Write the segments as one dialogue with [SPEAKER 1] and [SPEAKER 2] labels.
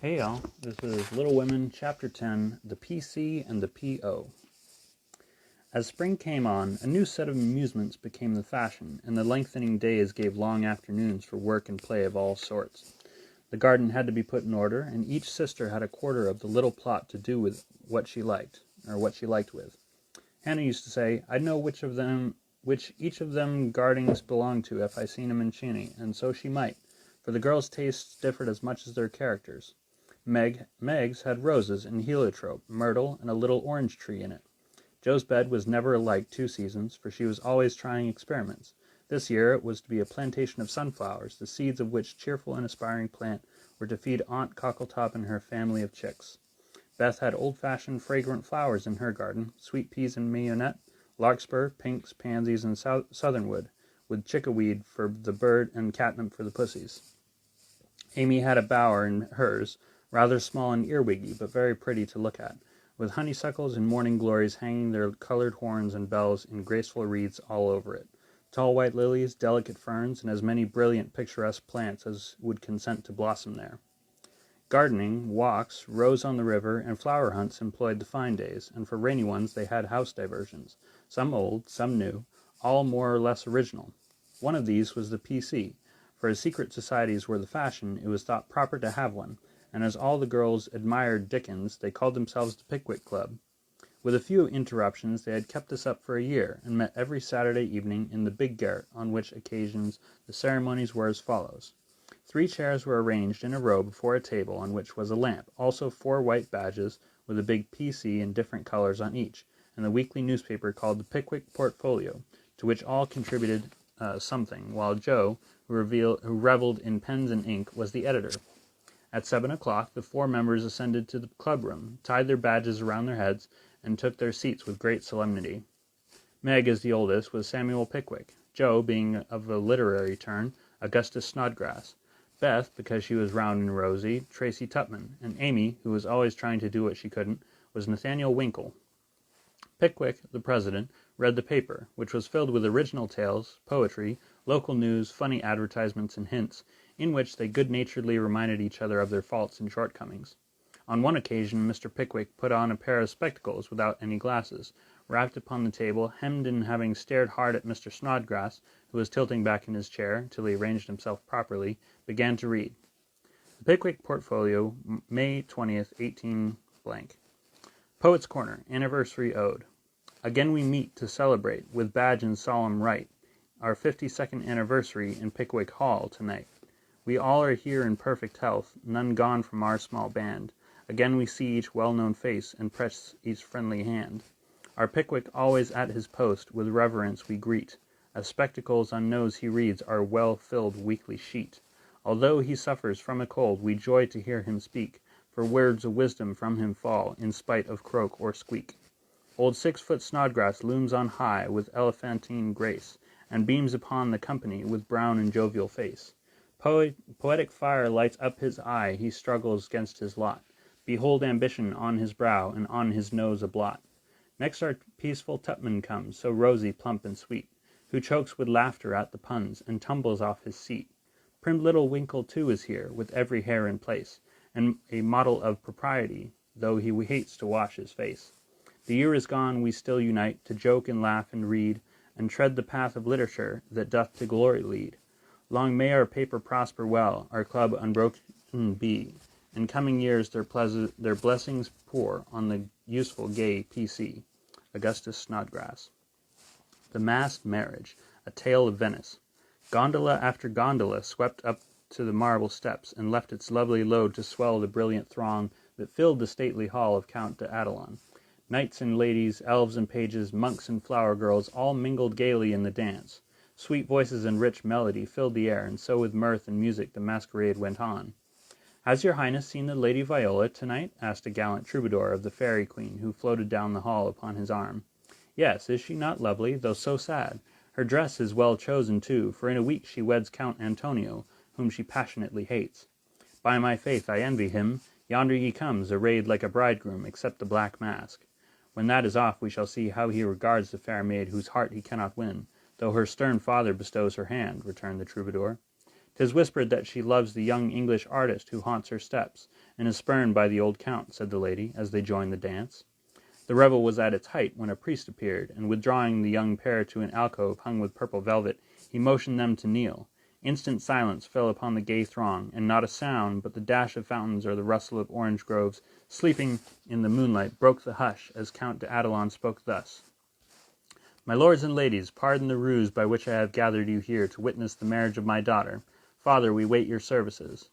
[SPEAKER 1] Hey y'all, this is Little Women, Chapter 10, The PC and the PO. As spring came on, a new set of amusements became the fashion, and the lengthening days gave long afternoons for work and play of all sorts. The garden had to be put in order, and each sister had a quarter of the little plot to do with what she liked with. Hannah used to say, "I'd know which each of them gardings belonged to if I seen 'em in Chiny," and so she might, for the girls' tastes differed as much as their characters. Meg's had roses and heliotrope, myrtle, and a little orange tree in it. Joe's bed was never alike 2 seasons, for she was always trying experiments. This year it was to be a plantation of sunflowers, the seeds of which cheerful and aspiring plant were to feed Aunt Cockletop and her family of chicks. Beth had old-fashioned fragrant flowers in her garden, sweet peas and mignonette, larkspur, pinks, pansies, and southernwood, with chickweed for the bird and catnip for the pussies. Amy had a bower in hers, rather small and earwiggy, but very pretty to look at, with honeysuckles and morning glories hanging their colored horns and bells in graceful wreaths all over it, tall white lilies, delicate ferns, and as many brilliant picturesque plants as would consent to blossom there. Gardening, walks, rows on the river, and flower hunts employed the fine days, and for rainy ones they had house diversions, some old, some new, all more or less original. One of these was the P.C., for as secret societies were the fashion, it was thought proper to have one, and as all the girls admired Dickens, they called themselves the Pickwick Club. With a few interruptions, they had kept this up for a year, and met every Saturday evening in the big garret, on which occasions the ceremonies were as follows. 3 chairs were arranged in a row before a table on which was a lamp, also 4 white badges, with a big P.C. in different colors on each, and the weekly newspaper called the Pickwick Portfolio, to which all contributed something, while Joe, who revelled in pens and ink, was the editor. At 7 o'clock the 4 members ascended to the club-room, tied their badges around their heads, and took their seats with great solemnity. Meg, as the oldest, was Samuel Pickwick; Joe, being of a literary turn, Augustus Snodgrass; Beth, because she was round and rosy, Tracy Tupman; and Amy, who was always trying to do what she couldn't, was Nathaniel Winkle. Pickwick, the president, read the paper, which was filled with original tales, poetry, local news, funny advertisements, and hints, in which they good-naturedly reminded each other of their faults and shortcomings. On one occasion Mr. Pickwick put on a pair of spectacles without any glasses, rapped upon the table, hemmed in, having stared hard at Mr. Snodgrass, who was tilting back in his chair till he arranged himself properly, began to read. The Pickwick Portfolio, May 20th, 18 Poet's Corner, Anniversary Ode. Again we meet to celebrate, with badge and solemn rite, our 52nd anniversary in Pickwick Hall tonight. We all are here in perfect health, none gone from our small band. Again we see each well-known face, and press each friendly hand. Our Pickwick always at his post, with reverence we greet, as spectacles on nose he reads our well-filled weekly sheet. Although he suffers from a cold, we joy to hear him speak, for words of wisdom from him fall, in spite of croak or squeak. Old 6-foot Snodgrass looms on high, with elephantine grace, and beams upon the company with brown and jovial face. Poetic fire lights up his eye, he struggles 'gainst his lot. Behold ambition on his brow, and on his nose a blot. Next our peaceful Tupman comes, so rosy, plump, and sweet, who chokes with laughter at the puns, and tumbles off his seat. Prim little Winkle too is here, with every hair in place, and a model of propriety, though he hates to wash his face. The year is gone, we still unite, to joke and laugh and read, and tread the path of literature, that doth to glory lead. Long may our paper prosper well, our club unbroken be, and coming years their blessings pour on the useful gay P.C. Augustus Snodgrass. The Masked Marriage, a Tale of Venice. Gondola after gondola swept up to the marble steps, and left its lovely load to swell the brilliant throng that filled the stately hall of Count d'Adelon. Knights and ladies, elves and pages, monks and flower girls, all mingled gaily in the dance. Sweet voices and rich melody filled the air, and so with mirth and music the masquerade went on. "Has your Highness seen the Lady Viola tonight?" asked a gallant troubadour of the Fairy Queen, who floated down the hall upon his arm. "Yes, is she not lovely, though so sad? Her dress is well chosen too, for in a week she weds Count Antonio, whom she passionately hates. By my faith, I envy him. Yonder he comes, arrayed like a bridegroom, except the black mask. When that is off, we shall see how he regards the fair maid whose heart he cannot win, though her stern father bestows her hand," returned the troubadour. 'Tis whispered that she loves the young English artist who haunts her steps, and is spurned by the old count," said the lady, as they joined the dance. The revel was at its height when a priest appeared, and withdrawing the young pair to an alcove hung with purple velvet, he motioned them to kneel. Instant silence fell upon the gay throng, and not a sound but the dash of fountains or the rustle of orange groves, sleeping in the moonlight, broke the hush as Count d'Adelon spoke thus: "My lords and ladies, pardon the ruse by which I have gathered you here to witness the marriage of my daughter. Father, we wait your services."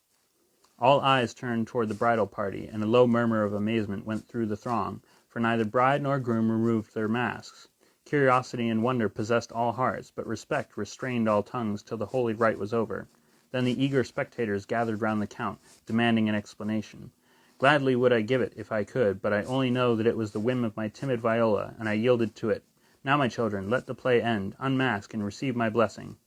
[SPEAKER 1] All eyes turned toward the bridal party, and a low murmur of amazement went through the throng, for neither bride nor groom removed their masks. Curiosity and wonder possessed all hearts, but respect restrained all tongues till the holy rite was over. Then the eager spectators gathered round the Count, demanding an explanation. Gladly would I give it if I could, but I only know that it was the whim of my timid Viola, and I yielded to it. Now, my children, let the play end, unmask, and receive my blessing.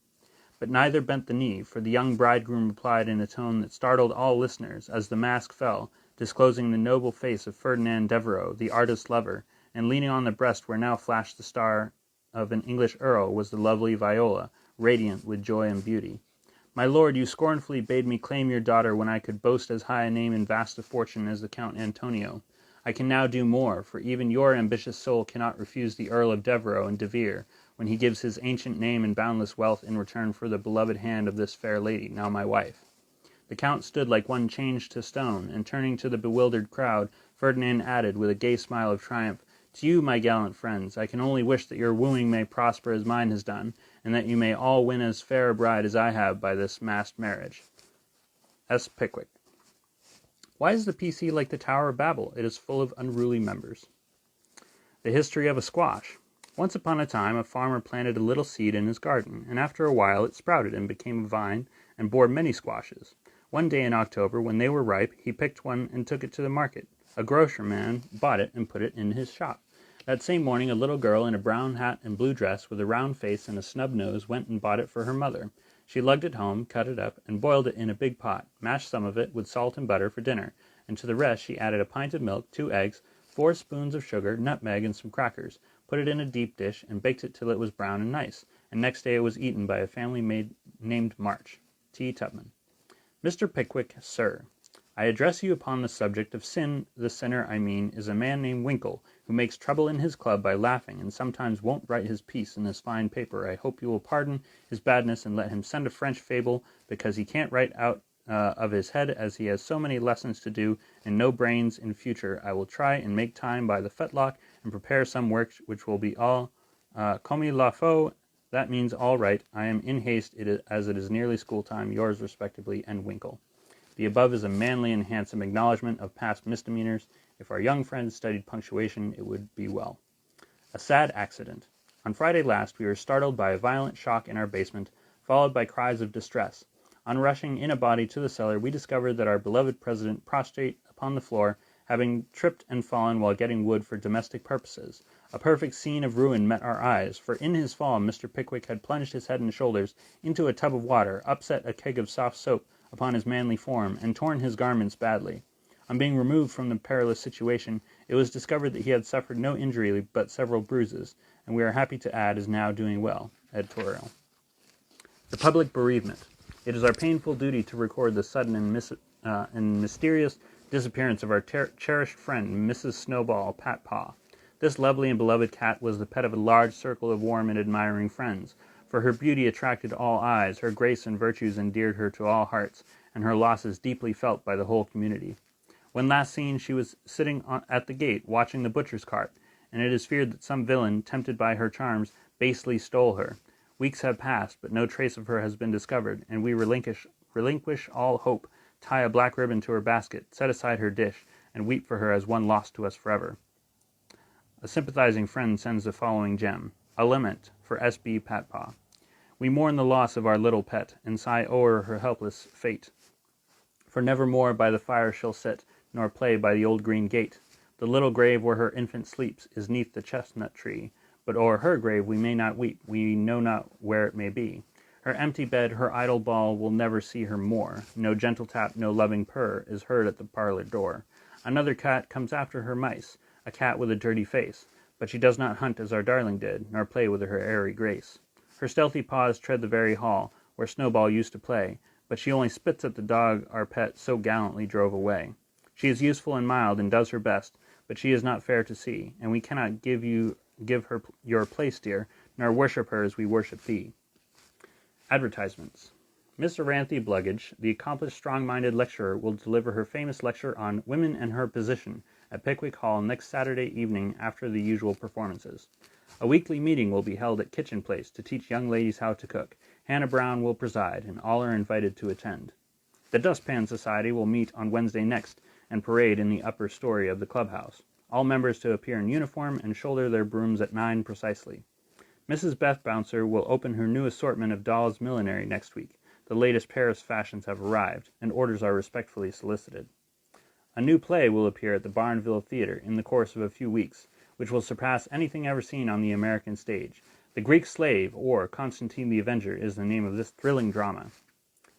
[SPEAKER 1] But neither bent the knee, for the young bridegroom replied in a tone that startled all listeners, as the mask fell, disclosing the noble face of Ferdinand Devereux, the artist's lover, and leaning on the breast where now flashed the star of an English earl was the lovely Viola, radiant with joy and beauty. "My lord, you scornfully bade me claim your daughter when I could boast as high a name and vast a fortune as the Count Antonio. I can now do more, for even your ambitious soul cannot refuse the Earl of Devereux and De Vere, when he gives his ancient name and boundless wealth in return for the beloved hand of this fair lady, now my wife." The Count stood like one changed to stone, and turning to the bewildered crowd, Ferdinand added, with a gay smile of triumph, "To you, my gallant friends, I can only wish that your wooing may prosper as mine has done, and that you may all win as fair a bride as I have by this masked marriage." S. Pickwick. Why is the PC like the Tower of Babel? It is full of unruly members. The history of a squash. Once upon a time a farmer planted a little seed in his garden, and after a while it sprouted and became a vine and bore many squashes. One day in October, when they were ripe, he picked one and took it to the market. A grocer man bought it and put it in his shop. That same morning a little girl in a brown hat and blue dress, with a round face and a snub nose, went and bought it for her mother. She lugged it home, cut it up, and boiled it in a big pot, mashed some of it with salt and butter for dinner, and to the rest she added a pint of milk, 2 eggs, 4 spoons of sugar, nutmeg, and some crackers, put it in a deep dish, and baked it till it was brown and nice, and next day it was eaten by a family maid named March. T. Tubman. Mr. Pickwick, Sir, I address you upon the subject of sin. The sinner, I mean, is a man named Winkle, who makes trouble in his club by laughing, and sometimes won't write his piece in this fine paper. I hope you will pardon his badness, and let him send a French fable, because he can't write out of his head, as he has so many lessons to do, and no brains in future. I will try and make time by the fetlock, and prepare some work which will be all comme il la faut. That means all right. I am in haste, as it is nearly school time. Yours respectably, and Winkle. The above is a manly and handsome acknowledgment of past misdemeanors. If our young friends studied punctuation, it would be well. A sad accident. On Friday last, we were startled by a violent shock in our basement, followed by cries of distress. On rushing in a body to the cellar, we discovered that our beloved president, prostrate upon the floor, having tripped and fallen while getting wood for domestic purposes. A perfect scene of ruin met our eyes, for in his fall Mr. Pickwick had plunged his head and shoulders into a tub of water, upset a keg of soft soap upon his manly form, and torn his garments badly. On being removed from the perilous situation, it was discovered that he had suffered no injury but several bruises, and we are happy to add is now doing well. Editorial. The public bereavement. It is our painful duty to record the sudden and mysterious disappearance of our cherished friend, Mrs. Snowball Patpaw. This lovely and beloved cat was the pet of a large circle of warm and admiring friends, for her beauty attracted all eyes, her grace and virtues endeared her to all hearts, and her loss is deeply felt by the whole community. When last seen, she was sitting at the gate, watching the butcher's cart, and it is feared that some villain, tempted by her charms, basely stole her. Weeks have passed, but no trace of her has been discovered, and we relinquish all hope, tie a black ribbon to her basket, set aside her dish, and weep for her as one lost to us forever. A sympathizing friend sends the following gem: a lament for S.B. Patpaw. We mourn the loss of our little pet, and sigh o'er her helpless fate. For never more by the fire she'll sit, nor play by the old green gate. The little grave where her infant sleeps is 'neath the chestnut tree, but o'er her grave we may not weep, we know not where it may be. Her empty bed, her idle ball, will never see her more. No gentle tap, no loving purr, is heard at the parlor door. Another cat comes after her mice, a cat with a dirty face, but she does not hunt as our darling did, nor play with her airy grace. Her stealthy paws tread the very hall, where Snowball used to play, but she only spits at the dog our pet so gallantly drove away. She is useful and mild and does her best, but she is not fair to see, and we cannot give her your place, dear, nor worship her as we worship thee. Advertisements. Miss Aranthe Bluggage, the accomplished, strong-minded lecturer, will deliver her famous lecture on Women and Her Position at Pickwick Hall next Saturday evening after the usual performances. A weekly meeting will be held at Kitchen Place to teach young ladies how to cook. Hannah Brown will preside, and all are invited to attend. The Dustpan Society will meet on Wednesday next and parade in the upper story of the clubhouse. All members to appear in uniform and shoulder their brooms at 9 precisely. Mrs. Beth Bouncer will open her new assortment of dolls' millinery next week. The latest Paris fashions have arrived, and orders are respectfully solicited. A new play will appear at the Barnville Theatre in the course of a few weeks, which will surpass anything ever seen on the American stage. The Greek Slave, or Constantine the Avenger, is the name of this thrilling drama.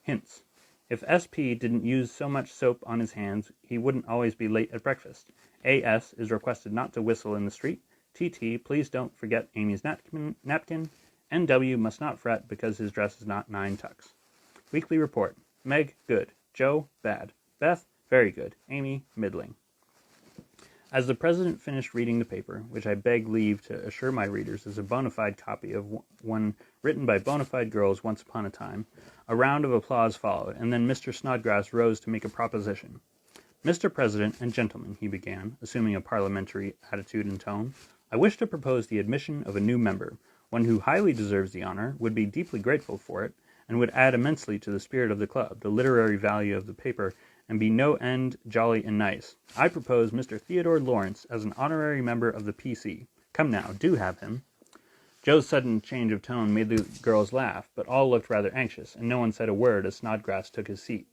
[SPEAKER 1] Hints. If S.P. didn't use so much soap on his hands, he wouldn't always be late at breakfast. A.S. is requested not to whistle in the street. T.T. please don't forget Amy's napkin. N.W. must not fret because his dress is not 9 tucks. Weekly report. Meg, good. Joe, bad. Beth, very good. Amy, middling. As the president finished reading the paper, which I beg leave to assure my readers is a bona fide copy of one written by bona fide girls once upon a time, a round of applause followed, and then Mr. Snodgrass rose to make a proposition. Mr. President and gentlemen, he began, assuming a parliamentary attitude and tone, I wish to propose the admission of a new member, one who highly deserves the honor, would be deeply grateful for it, and would add immensely to the spirit of the club, the literary value of the paper, and be no end jolly and nice. I propose Mr. Theodore Lawrence as an honorary member of the P.C. Come now, do have him. Joe's sudden change of tone made the girls laugh, but all looked rather anxious, and no one said a word as Snodgrass took his seat.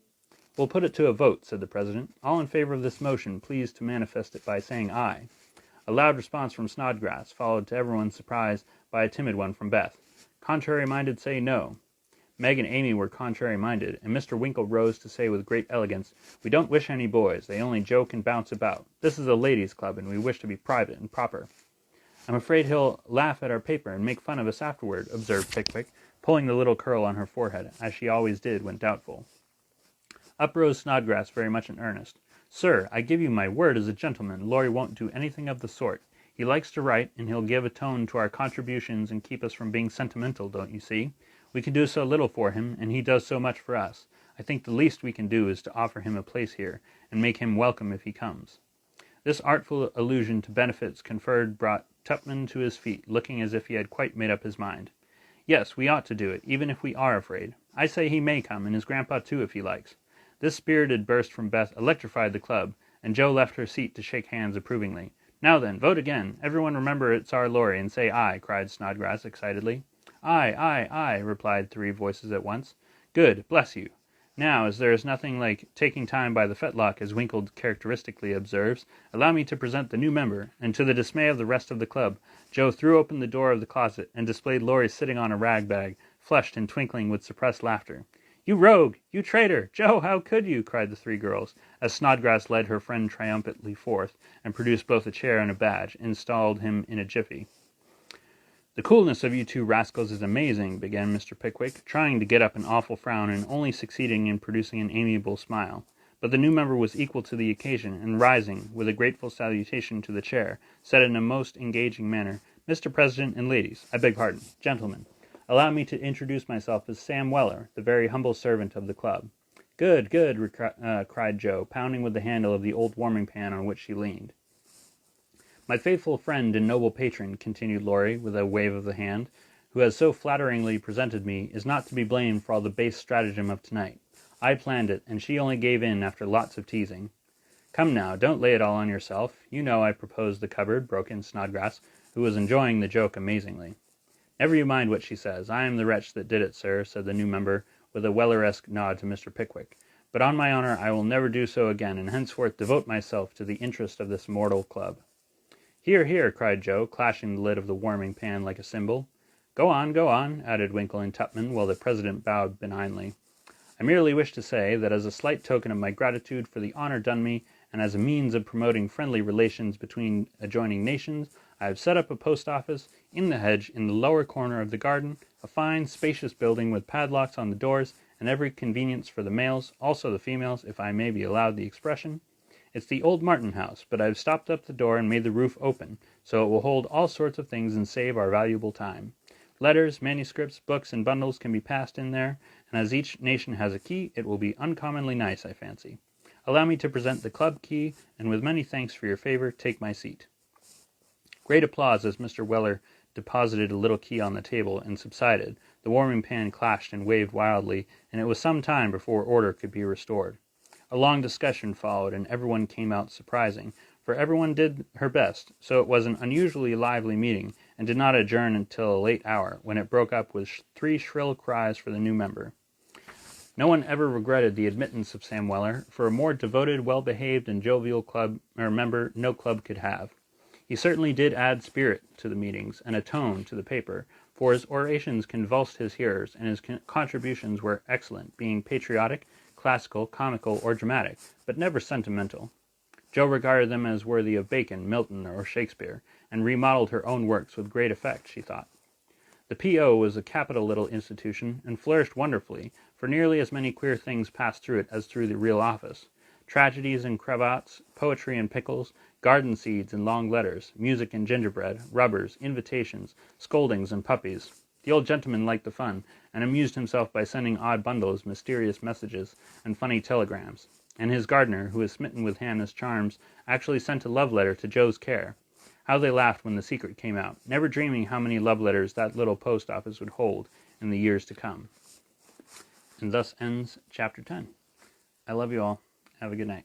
[SPEAKER 1] We'll put it to a vote, said the president. All in favor of this motion, please to manifest it by saying aye. A loud response from Snodgrass, followed to everyone's surprise by a timid one from Beth. Contrary-minded say no. Meg and Amy were contrary-minded, and Mr. Winkle rose to say with great elegance, We don't wish any boys, they only joke and bounce about. This is a ladies' club, and we wish to be private and proper. I'm afraid he'll laugh at our paper and make fun of us afterward, observed Pickwick, pulling the little curl on her forehead, as she always did when doubtful. Up rose Snodgrass very much in earnest. Sir, I give you my word as a gentleman, Laurie won't do anything of the sort. He likes to write, and he'll give a tone to our contributions and keep us from being sentimental, don't you see? We can do so little for him, and he does so much for us. I think the least we can do is to offer him a place here, and make him welcome if he comes. This artful allusion to benefits conferred brought Tupman to his feet, looking as if he had quite made up his mind. Yes, we ought to do it, even if we are afraid. I say he may come, and his grandpa too, if he likes. This spirited burst from Beth electrified the club, and Joe left her seat to shake hands approvingly. Now then, vote again. Everyone remember it's our Laurie, and say aye, cried Snodgrass excitedly. Aye, aye, aye, replied 3 voices at once. Good, bless you. Now, as there is nothing like taking time by the fetlock, as Winkle characteristically observes, allow me to present the new member, and to the dismay of the rest of the club, Joe threw open the door of the closet, and displayed Laurie sitting on a rag bag, flushed and twinkling with suppressed laughter. You rogue! You traitor! Joe, how could you? Cried the 3 girls, as Snodgrass led her friend triumphantly forth, and produced both a chair and a badge, installed him in a jiffy. The coolness of you 2 rascals is amazing, began Mr. Pickwick, trying to get up an awful frown and only succeeding in producing an amiable smile. But the new member was equal to the occasion, and rising, with a grateful salutation to the chair, said in a most engaging manner, Mr. President and ladies, I beg pardon, gentlemen, allow me to introduce myself as Sam Weller, the very humble servant of the club. Good, good, cried Joe, pounding with the handle of the old warming pan on which she leaned. My faithful friend and noble patron, continued Laurie, with a wave of the hand, who has so flatteringly presented me, is not to be blamed for all the base stratagem of tonight. I planned it, and she only gave in after lots of teasing. Come now, don't lay it all on yourself. You know I proposed the cupboard, broke in Snodgrass, who was enjoying the joke amazingly. Never you mind what she says. I am the wretch that did it, sir, said the new member, with a Welleresque nod to Mr. Pickwick. But on my honor I will never do so again, and henceforth devote myself to the interest of this mortal club. Hear, hear, cried Joe, clashing the lid of the warming pan like a cymbal. Go on, added Winkle and Tupman, while the president bowed benignly. I merely wish to say that as a slight token of my gratitude for the honor done me, and as a means of promoting friendly relations between adjoining nations, I have set up a post office in the hedge in the lower corner of the garden, a fine, spacious building with padlocks on the doors and every convenience for the males, also the females, if I may be allowed the expression. It's the old Martin house, but I've stopped up the door and made the roof open, so it will hold all sorts of things and save our valuable time. Letters, manuscripts, books, and bundles can be passed in there, and as each nation has a key, it will be uncommonly nice, I fancy. Allow me to present the club key, and with many thanks for your favor, take my seat." Great applause as Mr. Weller deposited a little key on the table and subsided. The warming pan clashed and waved wildly, and it was some time before order could be restored. A long discussion followed, and everyone came out surprising, for everyone did her best, so it was an unusually lively meeting, and did not adjourn until a late hour, when it broke up with 3 shrill cries for the new member. No one ever regretted the admittance of Sam Weller, for a more devoted, well-behaved, and jovial member no club could have. He certainly did add spirit to the meetings, and a tone to the paper, for his orations convulsed his hearers, and his contributions were excellent, being patriotic, classical, comical, or dramatic, but never sentimental. Jo regarded them as worthy of Bacon, Milton, or Shakespeare, and remodeled her own works with great effect, she thought. The P.O. was a capital little institution, and flourished wonderfully, for nearly as many queer things passed through it as through the real office. Tragedies and cravats, poetry and pickles, garden seeds and long letters, music and gingerbread, rubbers, invitations, scoldings and puppies. The old gentleman liked the fun, and amused himself by sending odd bundles, mysterious messages, and funny telegrams. And his gardener, who was smitten with Hannah's charms, actually sent a love letter to Jo's care. How they laughed when the secret came out, never dreaming how many love letters that little post office would hold in the years to come. And thus ends Chapter 10. I love you all. Have a good night.